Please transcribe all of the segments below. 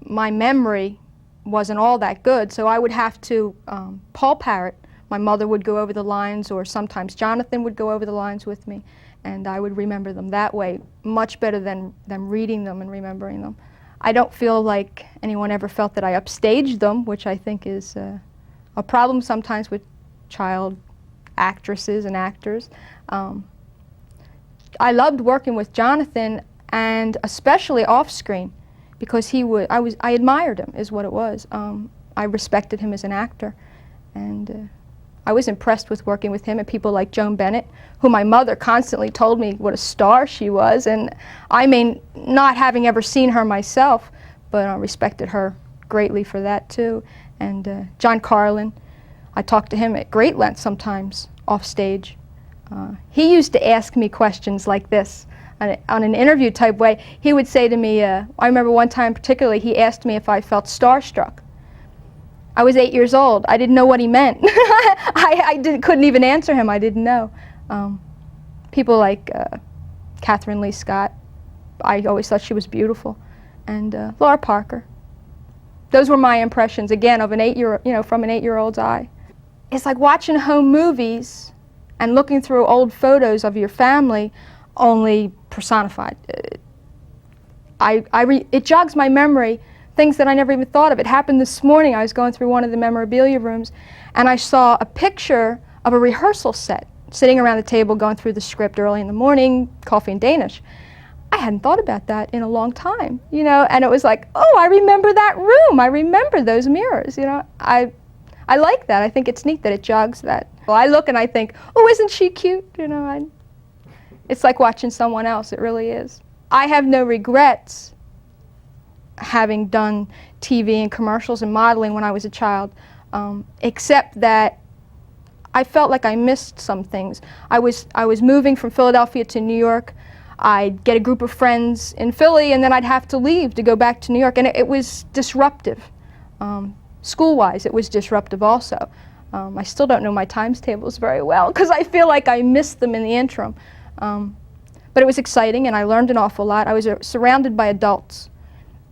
my memory wasn't all that good, so I would have to Paul parrot. My mother would go over the lines, or sometimes Jonathan would go over the lines with me, and I would remember them that way, much better than reading them and remembering them. I don't feel like anyone ever felt that I upstaged them, which I think is a problem sometimes with child actresses and actors. I loved working with Jonathan, and especially off-screen, because I admired him, is what it was. I respected him as an actor, and I was impressed with working with him and people like Joan Bennett, who my mother constantly told me what a star she was, and I mean, not having ever seen her myself, but I respected her greatly for that too. And John Carlin, I talked to him at great length sometimes off stage. He used to ask me questions like this on an interview type way. He would say to me, I remember one time particularly, he asked me if I felt starstruck. I was 8 years old. I didn't know what he meant. Couldn't even answer him. I didn't know. People like Catherine Lee Scott, I always thought she was beautiful, and Laura Parker. Those were my impressions, again, of an from an 8-year-old's eye. It's like watching home movies and looking through old photos of your family, only personified. It jogs my memory, things that I never even thought of. It happened this morning. I was going through one of the memorabilia rooms, and I saw a picture of a rehearsal set, sitting around the table going through the script early in the morning, coffee and Danish. I hadn't thought about that in a long time, and it was like, oh, I remember that room. I remember those mirrors, I like that. I think it's neat that it jogs that. Well, I look and I think, oh, isn't she cute? It's like watching someone else. It really is. I have no regrets having done TV and commercials and modeling when I was a child, except that I felt like I missed some things. I was moving from Philadelphia to New York. I'd get a group of friends in Philly, and then I'd have to leave to go back to New York, and it was disruptive. School-wise, it was disruptive also. I still don't know my times tables very well because I feel like I missed them in the interim. But it was exciting, and I learned an awful lot. I was surrounded by adults,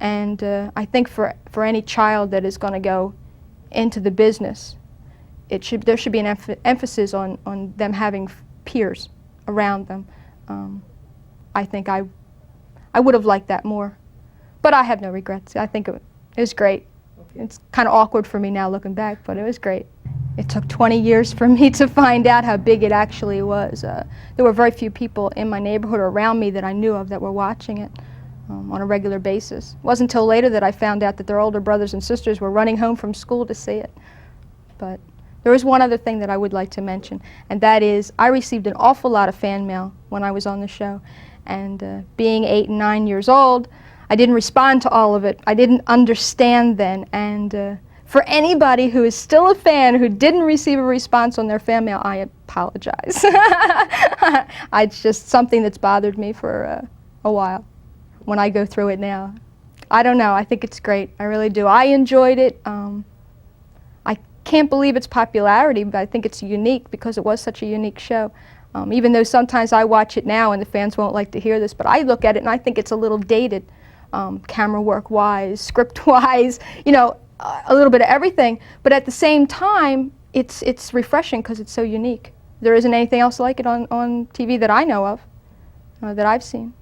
and I think for any child that is going to go into the business, there should be an emphasis on them having peers around them. I think I would have liked that more, but I have no regrets. I think it was great. It's kind of awkward for me now looking back, but it was great. It took 20 years for me to find out how big it actually was. There were very few people in my neighborhood or around me that I knew of that were watching it on a regular basis. It wasn't until later that I found out that their older brothers and sisters were running home from school to see it. But there is one other thing that I would like to mention, and that is I received an awful lot of fan mail when I was on the show. And being 8 and 9 years old, I didn't respond to all of it. I didn't understand then. And for anybody who is still a fan who didn't receive a response on their fan mail, I apologize. It's just something that's bothered me for a while when I go through it now. I don't know. I think it's great. I really do. I enjoyed it. I can't believe its popularity, but I think it's unique because it was such a unique show. Even though sometimes I watch it now and the fans won't like to hear this, but I look at it and I think it's a little dated, camera work-wise, script-wise, a little bit of everything. But at the same time, it's refreshing because it's so unique. There isn't anything else like it on TV that I know of, that I've seen.